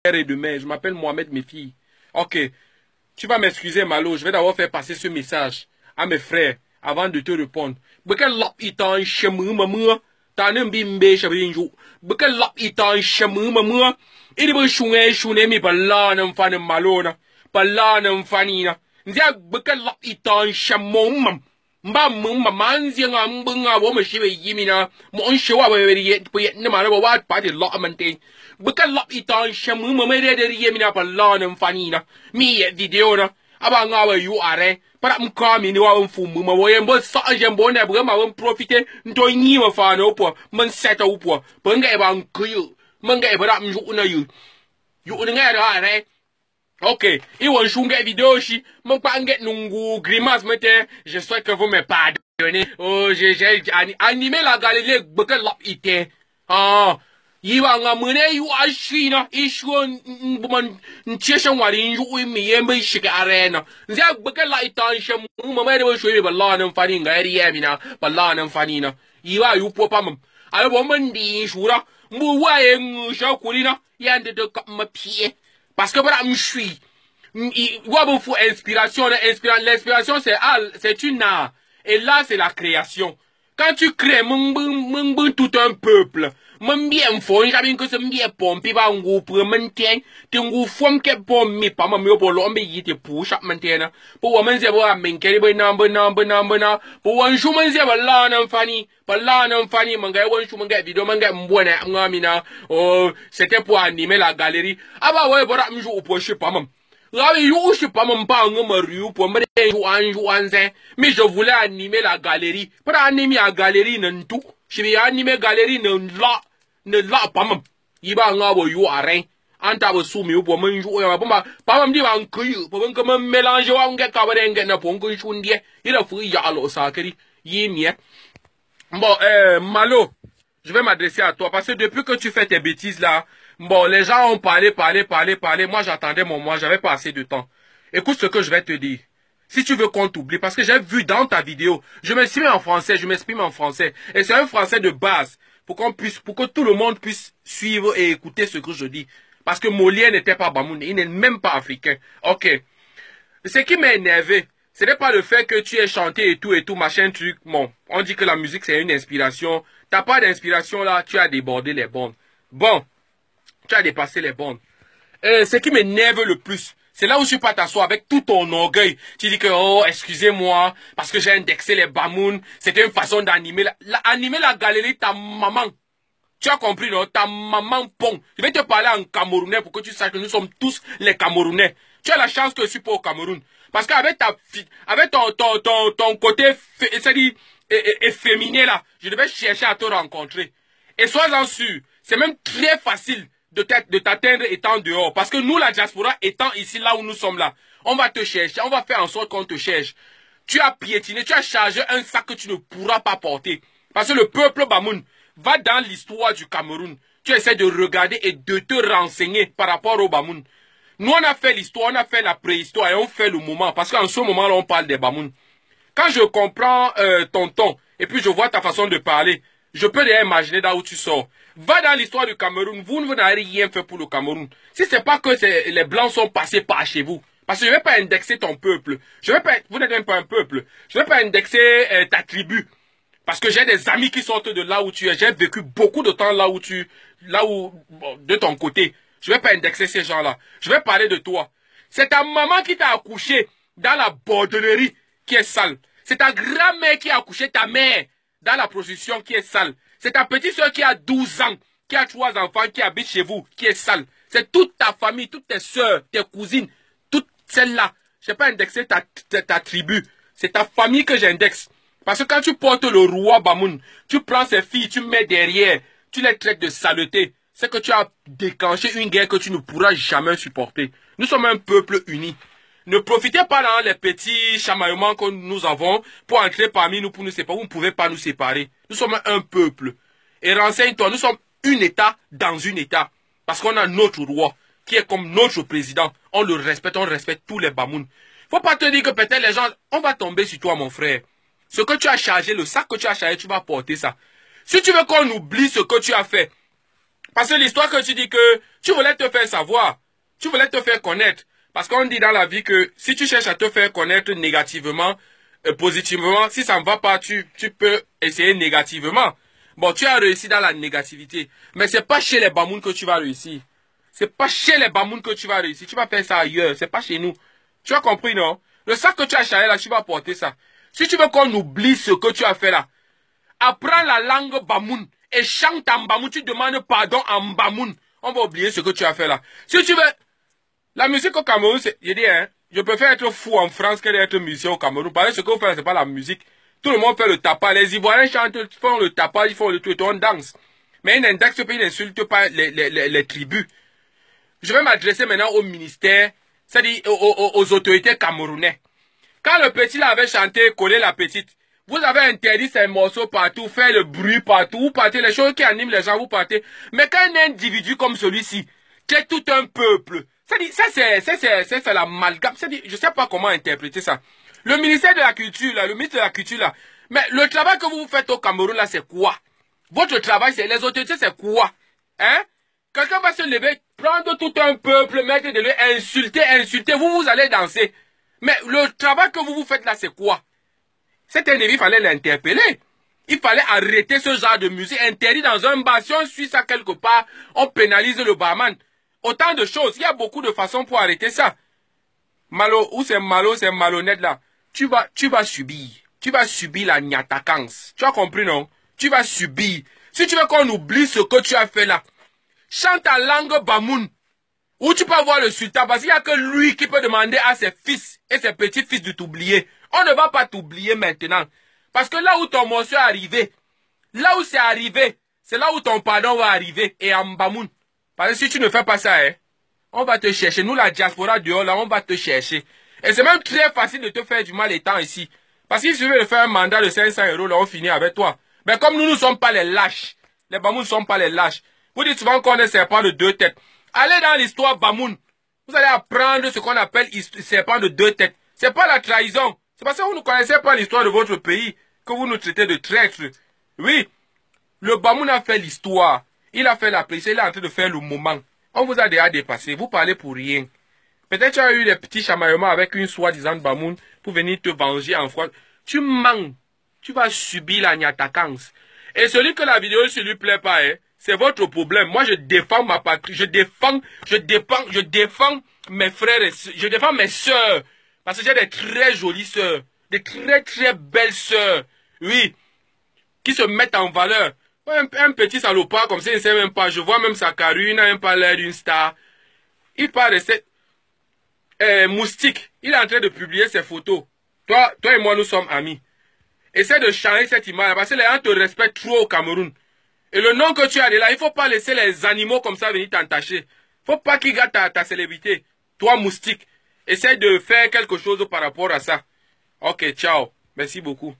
et de mère. Je m'appelle Mohamed, mes filles. Ok. Tu vas m'excuser, Malo. Je vais d'abord faire passer ce message à mes frères avant de te répondre. Bekel lap itan chemu mamua. Tanem bimbe chabrinju. Bekel lap itan chemu mamua. Ili be shune mi bala na mfane Malo na. Bala na mfani na. Nzia bekel lap itan chemu mam. Mba mumma manzi nga mbunga wo me shiwe yimina. Mo nshewa we ye ne ma na wa pa de lap mante. Bekel lap itan chemu mamere de yimina bala na mfani na. Mi ye video na. Aba nga we yu are. Para mkami ni wa mfumu ma wo yembo sa jembo na bra ma wo profiter nto nyi ma fa no po man seta wo po benga e ba nkuyu manga e bra mju na yu nga ra are. Ok, et on joue une vidéo aussi. Mon pas nungu grimace mete. Je souhaite que vous me pardonnez. Oh, j'ai animé la galerie beaucoup lap ite. Ah, yiwa nga mune yu ashina ishwo man nchesha wari nju mi yembe shika arena. Nzia beaucoup la itansha mu mama de shwe balla nan fani nga yari yamina balla nan fani na. Yiwa yu popa mam. Ayo bo man di shura. Mbu wa yen shakulina yande de kap ma pied. Parce que voilà, je suis. L'inspiration, c'est une art. Et là, c'est la création. Quand tu crées, tout un peuple. M'bien fond, j'avais que c'est bien pompe, va en groupe, maintien, t'es un groupe fond qui pompe, mais pas ma pour l'homme, il était pour chaque maintien. Pour moi, c'est bon, mais quel est bon, pour un jour, c'est bon, là, non, Fanny, pas là, non, Fanny, manga, un jour, manga, vidéo, manga, m'bouana, m'amina, oh, c'était pour animer la galerie. Ah bah ouais, voilà, m'joue pour, je sais pas, mam. Mais je voulais animer la galerie. Pour animer la galerie, non tout. Je vais animer la galerie, non là. Ne la pas même. Il va en avoir you à rien. En table soumis pour me jouer. Pas même dire en cueille. Pour me mélanger. On get cabaret. On pour que je vous il a fouillé à l'eau sacré. Yémie. Bon, Malo. Je vais m'adresser à toi. Parce que depuis que tu fais tes bêtises là. Bon, les gens ont parlé. Moi, j'attendais mon mois. J'avais pas assez de temps. Écoute ce que je vais te dire. Si tu veux qu'on t'oublie, parce que j'ai vu dans ta vidéo, je m'exprime en français, et c'est un français de base, pour que tout le monde puisse suivre et écouter ce que je dis. Parce que Molière n'était pas Bamoun, il n'est même pas africain. Ok. Ce qui m'a énervé, ce n'est pas le fait que tu aies chanté et tout, machin truc. Bon, on dit que la musique c'est une inspiration. T'as pas d'inspiration là, tu as débordé les bornes. Bon, tu as dépassé les bornes. Ce qui m'énerve le plus, c'est là où tu peux t'asseoir avec tout ton orgueil. Tu dis que, oh, excusez-moi, parce que j'ai indexé les Bamoun. C'était une façon d'animer animer la galerie, ta maman. Tu as compris, non? Ta maman pong. Je vais te parler en camerounais pour que tu saches que nous sommes tous les Camerounais. Tu as la chance que je suis pas au Cameroun. Parce qu'avec ton côté, c'est-à-dire, efféminé là, je devais chercher à te rencontrer. Et sois-en sûr, c'est même très facile de t'atteindre étant dehors. Parce que nous, la diaspora, étant ici, là où nous sommes là, on va te chercher, on va faire en sorte qu'on te cherche. Tu as piétiné, tu as chargé un sac que tu ne pourras pas porter. Parce que le peuple Bamoun va dans l'histoire du Cameroun. Tu essaies de regarder et de te renseigner par rapport au Bamoun. Nous, on a fait l'histoire, on a fait la préhistoire et on fait le moment. Parce qu'en ce moment-là, on parle des Bamoun. Quand je comprends ton ton et puis je vois ta façon de parler, je peux déjà imaginer d'où tu sors. Va dans l'histoire du Cameroun. Vous n'avez rien fait pour le Cameroun. Si c'est pas que les Blancs sont passés par chez vous. Parce que je ne vais pas indexer ton peuple. Vous n'êtes même pas un peuple. Je ne vais pas indexer ta tribu. Parce que j'ai des amis qui sortent de là où tu es. J'ai vécu beaucoup de temps de ton côté. Je ne vais pas indexer ces gens-là. Je vais parler de toi. C'est ta maman qui t'a accouché dans la bordellerie qui est sale. C'est ta grand-mère qui a accouché ta mère dans la prostitution qui est sale. C'est ta petite soeur qui a 12 ans, qui a 3 enfants, qui habite chez vous, qui est sale. C'est toute ta famille, toutes tes soeurs, tes cousines, toutes celles-là. Je n'ai pas indexé ta tribu. C'est ta famille que j'indexe. Parce que quand tu portes le roi Bamoun, tu prends ses filles, tu mets derrière, tu les traites de saleté. C'est que tu as déclenché une guerre que tu ne pourras jamais supporter. Nous sommes un peuple uni. Ne profitez pas dans les petits chamaillements que nous avons pour entrer parmi nous, pour nous séparer. Vous ne pouvez pas nous séparer. Nous sommes un peuple. Et renseigne-toi, nous sommes un État dans un État. Parce qu'on a notre roi, qui est comme notre président. On le respecte, on respecte tous les Bamoun. Faut pas te dire que peut-être les gens, on va tomber sur toi, mon frère. Ce que tu as chargé, le sac que tu as chargé, tu vas porter ça. Si tu veux qu'on oublie ce que tu as fait, Parce que l'histoire que tu dis que tu voulais te faire savoir, tu voulais te faire connaître. Parce qu'on dit dans la vie que si tu cherches à te faire connaître négativement, positivement, si ça ne va pas, tu peux essayer négativement. Bon, tu as réussi dans la négativité. Mais c'est pas chez les Bamouns que tu vas réussir. C'est pas chez les Bamouns que tu vas réussir. Tu vas faire ça ailleurs. C'est pas chez nous. Tu as compris, non? Le sac que tu as acheté là, tu vas porter ça. Si tu veux qu'on oublie ce que tu as fait là, apprends la langue Bamoun et chante en Bamoun. Tu demandes pardon en Bamoun. On va oublier ce que tu as fait là. Si tu veux, la musique au Cameroun, je dis, hein, je préfère être fou en France que d'être musicien au Cameroun. Parce que ce que vous faites, c'est pas la musique. Tout le monde fait le tapas. Les Ivoiriens chantent, font le tapas, ils font le tout, on danse. Mais ils n'indexent pas, ils n'insultent pas les tribus. Je vais m'adresser maintenant au ministère, c'est-à-dire aux autorités camerounaises. Quand le petit là avait chanté, collé la petite, vous avez interdit ces morceaux partout, faire le bruit partout, vous partez, les choses qui animent les gens, vous partez. Mais quand un individu comme celui-ci, qui est tout un peuple, c'est l'amalgame, je ne sais pas comment interpréter ça. Le ministère de la Culture, là, le ministre de la Culture, là, mais le travail que vous faites au Cameroun, là, c'est quoi? Votre travail, c'est les autorités, c'est quoi? Hein? Quelqu'un va se lever, prendre tout un peuple, mettre de lui, insulter, vous allez danser. Mais le travail que vous faites là, c'est quoi? Cet individu, il fallait l'interpeller. Il fallait arrêter ce genre de musique interdit dans un bar. Si on suit ça quelque part, on pénalise le barman. Autant de choses. Il y a beaucoup de façons pour arrêter ça. C'est malhonnête là. Tu vas subir. Tu vas subir la nyatakance. Tu as compris, non? Tu vas subir. Si tu veux qu'on oublie ce que tu as fait là, chante en langue Bamoun. Ou tu peux voir le sultan, parce qu'il n'y a que lui qui peut demander à ses fils et ses petits-fils de t'oublier. On ne va pas t'oublier maintenant. Parce que là où ton morceau est arrivé, là où c'est arrivé, c'est là où ton pardon va arriver, et en Bamoun. Parce que si tu ne fais pas ça, hein, on va te chercher. Nous, la diaspora dehors, là, on va te chercher. Et c'est même très facile de te faire du mal étant ici. Parce qu'il suffit de faire un mandat de 500 €, là, on finit avec toi. Mais comme nous ne sommes pas les lâches, les Bamouns ne sont pas les lâches. Vous dites souvent qu'on est serpent de 2 têtes. Allez dans l'histoire Bamoun. Vous allez apprendre ce qu'on appelle serpent de 2 têtes. C'est pas la trahison. C'est parce que vous ne connaissez pas l'histoire de votre pays que vous nous traitez de traîtres. Oui, le Bamoun a fait l'histoire. Il a fait la pression, il est en train de faire le moment. On vous a déjà dépassé. Vous parlez pour rien. Peut-être tu as eu des petits chamaillements avec une soi-disant Bamoun pour venir te venger en France. Tu mens. Tu vas subir la nyatakance. Et celui que la vidéo ne lui plaît pas, hein, c'est votre problème. Moi, je défends ma patrie. Je défends mes frères et je défends mes sœurs. Parce que j'ai des très jolies sœurs. Des très très belles sœurs. Oui. Qui se mettent en valeur. Un petit salopard comme ça, il ne sait même pas. Je vois même sa carrure, il n'a même pas l'air d'une star. Il parle de cette moustique. Il est en train de publier ses photos. Toi et moi, nous sommes amis. Essaie de changer cette image parce que les gens te respectent trop au Cameroun. Et le nom que tu as là, il ne faut pas laisser les animaux comme ça venir t'entacher. Il ne faut pas qu'ils gâtent ta célébrité. Toi, moustique, essaie de faire quelque chose par rapport à ça. Ok, ciao. Merci beaucoup.